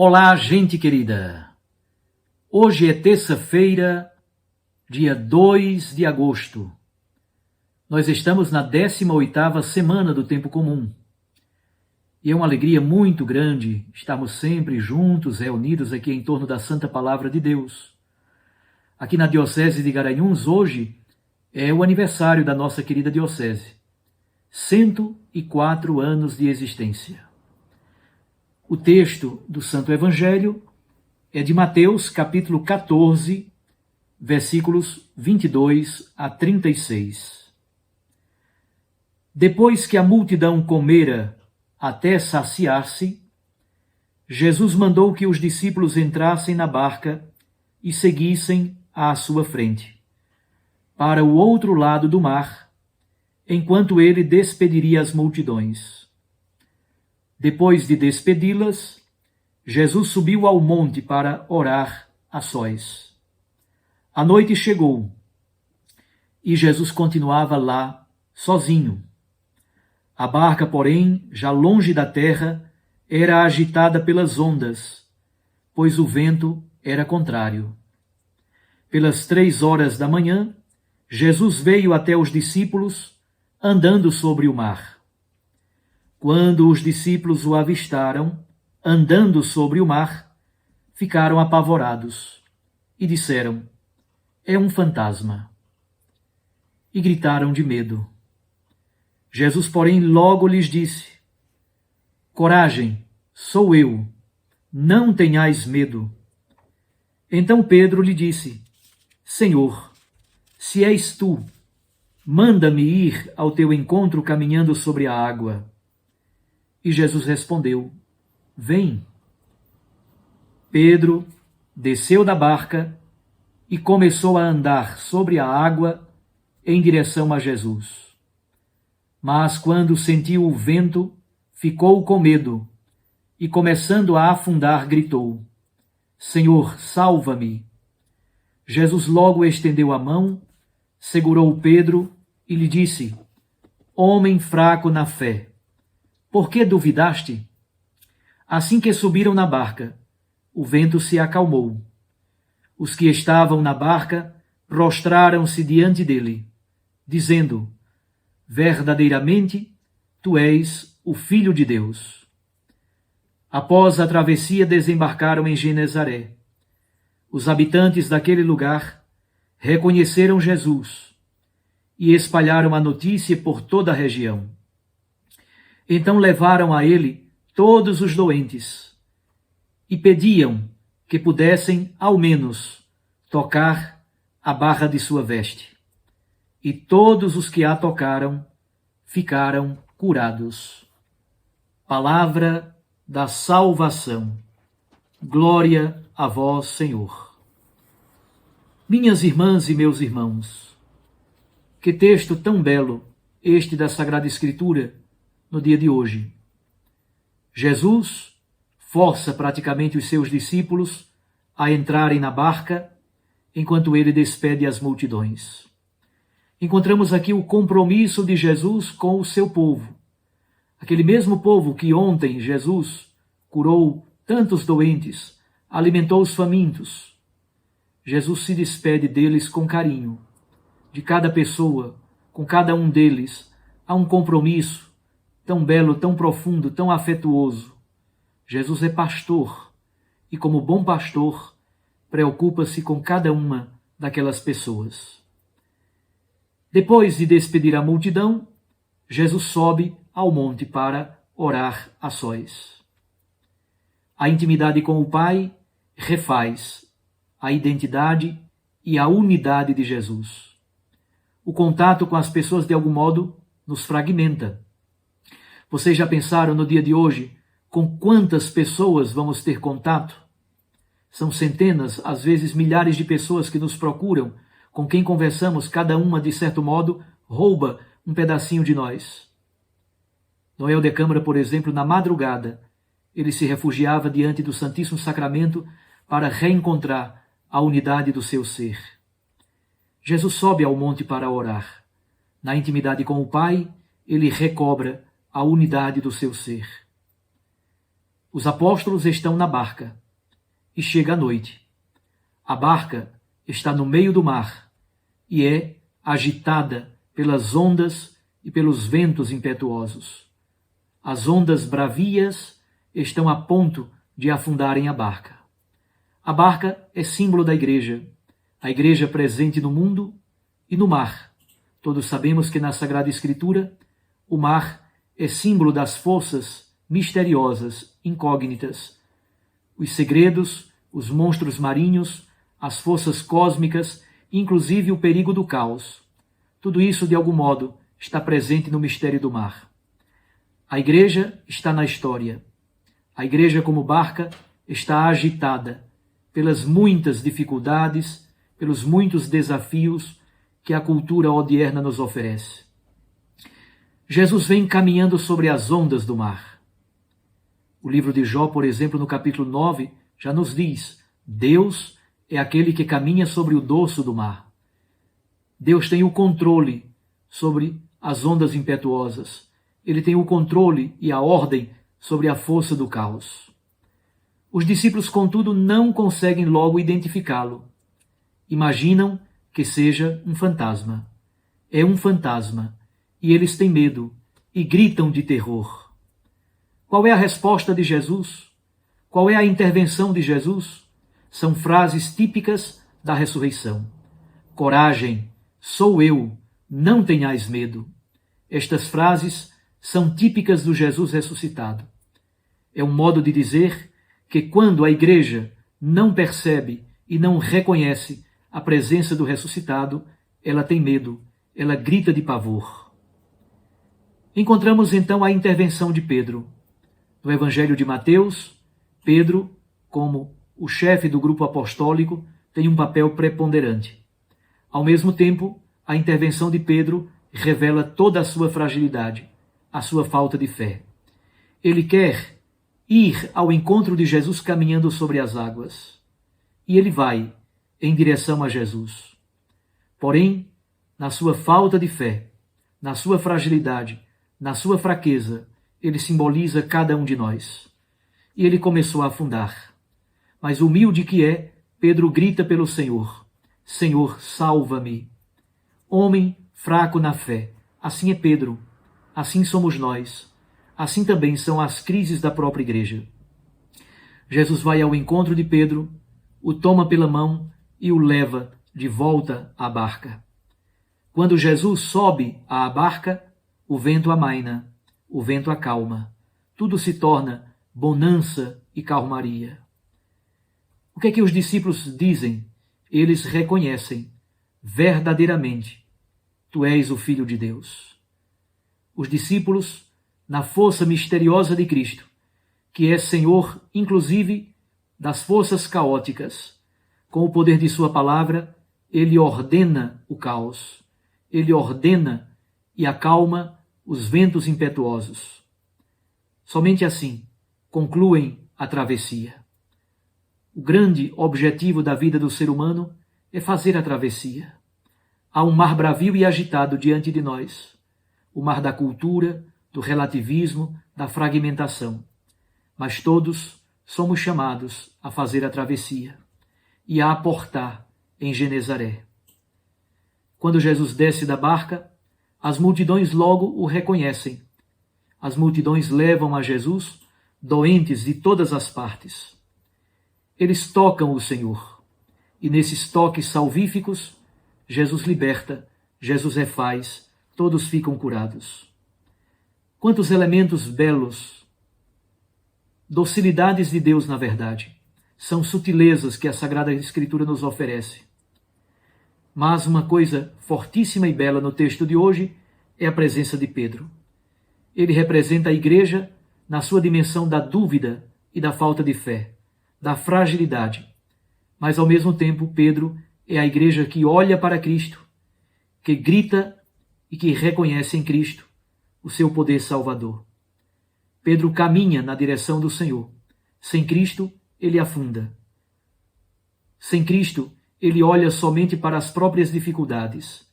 Olá, gente querida! Hoje é terça-feira, dia 2 de agosto. Nós estamos na 18ª semana do Tempo Comum. E é uma alegria muito grande estarmos sempre juntos, reunidos aqui em torno da Santa Palavra de Deus. Aqui na Diocese de Garanhuns, hoje, é o aniversário da nossa querida Diocese. 104 anos de existência. O texto do Santo Evangelho é de Mateus, capítulo 14, versículos 22 a 36. Depois que a multidão comera até saciar-se, Jesus mandou que os discípulos entrassem na barca e seguissem à sua frente, para o outro lado do mar, enquanto ele despediria as multidões. Depois de despedi-las, Jesus subiu ao monte para orar a sós. A noite chegou e Jesus continuava lá, sozinho. A barca, porém, já longe da terra, era agitada pelas ondas, pois o vento era contrário. Pelas 3 horas da manhã, Jesus veio até os discípulos, andando sobre o mar. Quando os discípulos o avistaram, andando sobre o mar, ficaram apavorados e disseram: "É um fantasma." E gritaram de medo. Jesus, porém, logo lhes disse: "Coragem, sou eu, não tenhais medo." Então Pedro lhe disse: "Senhor, se és tu, manda-me ir ao teu encontro caminhando sobre a água." E Jesus respondeu: "Vem." Pedro desceu da barca e começou a andar sobre a água em direção a Jesus. Mas quando sentiu o vento, ficou com medo e, começando a afundar, gritou: "Senhor, salva-me." Jesus logo estendeu a mão, segurou Pedro e lhe disse: "Homem fraco na fé, por que duvidaste?" Assim que subiram na barca, o vento se acalmou. Os que estavam na barca prostraram-se diante dele, dizendo: "Verdadeiramente, tu és o Filho de Deus." Após a travessia, desembarcaram em Genezaré. Os habitantes daquele lugar reconheceram Jesus e espalharam a notícia por toda a região. Então levaram a ele todos os doentes e pediam que pudessem, ao menos, tocar a barra de sua veste. E todos os que a tocaram ficaram curados. Palavra da salvação. Glória a vós, Senhor. Minhas irmãs e meus irmãos, que texto tão belo este da Sagrada Escritura no dia de hoje. Jesus força praticamente os seus discípulos a entrarem na barca enquanto ele despede as multidões. Encontramos aqui o compromisso de Jesus com o seu povo. Aquele mesmo povo que ontem Jesus curou tantos doentes, alimentou os famintos. Jesus se despede deles com carinho. De cada pessoa, com cada um deles, há um compromisso tão belo, tão profundo, tão afetuoso. Jesus é pastor e, como bom pastor, preocupa-se com cada uma daquelas pessoas. Depois de despedir a multidão, Jesus sobe ao monte para orar a sós. A intimidade com o Pai refaz a identidade e a unidade de Jesus. O contato com as pessoas, de algum modo, nos fragmenta. Vocês já pensaram no dia de hoje com quantas pessoas vamos ter contato? São centenas, às vezes milhares de pessoas que nos procuram, com quem conversamos, cada uma, de certo modo, rouba um pedacinho de nós. Noel de Câmara, por exemplo, na madrugada, ele se refugiava diante do Santíssimo Sacramento para reencontrar a unidade do seu ser. Jesus sobe ao monte para orar. Na intimidade com o Pai, ele recobra a unidade do seu ser. Os apóstolos estão na barca e chega a noite. A barca está no meio do mar e é agitada pelas ondas e pelos ventos impetuosos. As ondas bravias estão a ponto de afundarem a barca. A barca é símbolo da igreja, a igreja presente no mundo e no mar. Todos sabemos que na Sagrada Escritura o mar é símbolo das forças misteriosas, incógnitas, os segredos, os monstros marinhos, as forças cósmicas, inclusive o perigo do caos. Tudo isso, de algum modo, está presente no mistério do mar. A igreja está na história. A igreja, como barca, está agitada pelas muitas dificuldades, pelos muitos desafios que a cultura odierna nos oferece. Jesus vem caminhando sobre as ondas do mar. O livro de Jó, por exemplo, no capítulo 9, já nos diz: Deus é aquele que caminha sobre o dorso do mar. Deus tem o controle sobre as ondas impetuosas. Ele tem o controle e a ordem sobre a força do caos. Os discípulos, contudo, não conseguem logo identificá-lo. Imaginam que seja um fantasma. É um fantasma, e eles têm medo e gritam de terror. Qual é a resposta de Jesus? Qual é a intervenção de Jesus? São frases típicas da ressurreição. Coragem, sou eu, não tenhais medo. Estas frases são típicas do Jesus ressuscitado. É um modo de dizer que quando a igreja não percebe e não reconhece a presença do ressuscitado, ela tem medo, ela grita de pavor. Encontramos então a intervenção de Pedro. No Evangelho de Mateus, Pedro, como o chefe do grupo apostólico, tem um papel preponderante. Ao mesmo tempo, a intervenção de Pedro revela toda a sua fragilidade, a sua falta de fé. Ele quer ir ao encontro de Jesus caminhando sobre as águas. E ele vai em direção a Jesus. Porém, na sua falta de fé, na sua fragilidade, na sua fraqueza, ele simboliza cada um de nós. E ele começou a afundar. Mas humilde que é, Pedro grita pelo Senhor: Senhor, salva-me. Homem fraco na fé, assim é Pedro, assim somos nós, assim também são as crises da própria igreja. Jesus vai ao encontro de Pedro, o toma pela mão e o leva de volta à barca. Quando Jesus sobe à barca, o vento amaina, o vento acalma, tudo se torna bonança e calmaria. O que é que os discípulos dizem? Eles reconhecem verdadeiramente: Tu és o Filho de Deus. Os discípulos, na força misteriosa de Cristo, que é Senhor, inclusive, das forças caóticas, com o poder de sua palavra, ele ordena o caos, ele ordena e acalma os ventos impetuosos. Somente assim concluem a travessia. O grande objetivo da vida do ser humano é fazer a travessia. Há um mar bravio e agitado diante de nós, o mar da cultura, do relativismo, da fragmentação. Mas todos somos chamados a fazer a travessia e a aportar em Genezaré. Quando Jesus desce da barca, as multidões logo o reconhecem. As multidões levam a Jesus doentes de todas as partes. Eles tocam o Senhor, e nesses toques salvíficos, Jesus liberta, Jesus refaz, todos ficam curados. Quantos elementos belos, docilidades de Deus na verdade, são sutilezas que a Sagrada Escritura nos oferece. Mas uma coisa fortíssima e bela no texto de hoje é a presença de Pedro. Ele representa a igreja na sua dimensão da dúvida e da falta de fé, da fragilidade. Mas, ao mesmo tempo, Pedro é a igreja que olha para Cristo, que grita e que reconhece em Cristo o seu poder salvador. Pedro caminha na direção do Senhor. Sem Cristo, ele afunda. Sem Cristo, ele olha somente para as próprias dificuldades.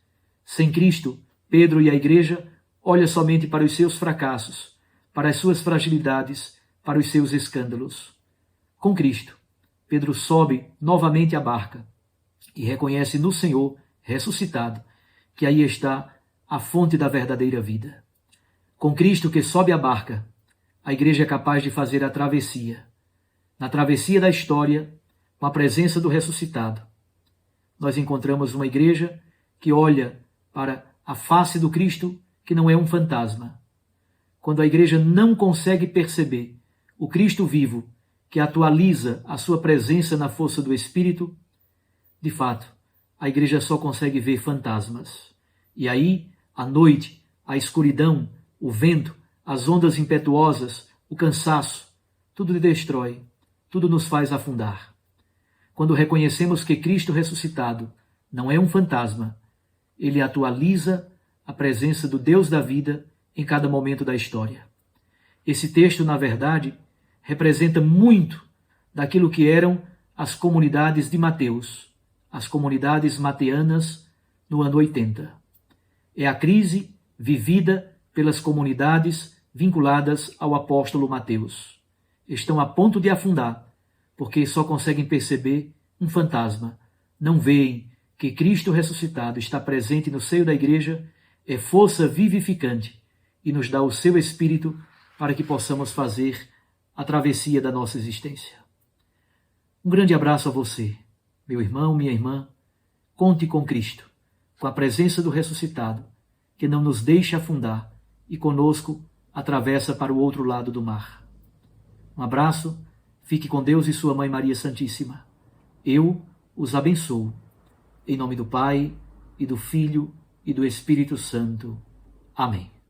Sem Cristo, Pedro e a igreja olham somente para os seus fracassos, para as suas fragilidades, para os seus escândalos. Com Cristo, Pedro sobe novamente à barca e reconhece no Senhor ressuscitado que aí está a fonte da verdadeira vida. Com Cristo que sobe a barca, a igreja é capaz de fazer a travessia. Na travessia da história, com a presença do ressuscitado, nós encontramos uma igreja que olha para a face do Cristo, que não é um fantasma. Quando a igreja não consegue perceber o Cristo vivo, que atualiza a sua presença na força do Espírito, de fato, a igreja só consegue ver fantasmas. E aí, a noite, a escuridão, o vento, as ondas impetuosas, o cansaço, tudo destrói, tudo nos faz afundar. Quando reconhecemos que Cristo ressuscitado não é um fantasma, ele atualiza a presença do Deus da vida em cada momento da história. Esse texto, na verdade, representa muito daquilo que eram as comunidades de Mateus, as comunidades mateanas no ano 80. É a crise vivida pelas comunidades vinculadas ao apóstolo Mateus. Estão a ponto de afundar, porque só conseguem perceber um fantasma. Não veem que Cristo ressuscitado está presente no seio da igreja, é força vivificante e nos dá o seu Espírito para que possamos fazer a travessia da nossa existência. Um grande abraço a você, meu irmão, minha irmã. Conte com Cristo, com a presença do ressuscitado, que não nos deixa afundar e conosco atravessa para o outro lado do mar. Um abraço, fique com Deus e sua Mãe Maria Santíssima. Eu os abençoo. Em nome do Pai, e do Filho, e do Espírito Santo. Amém.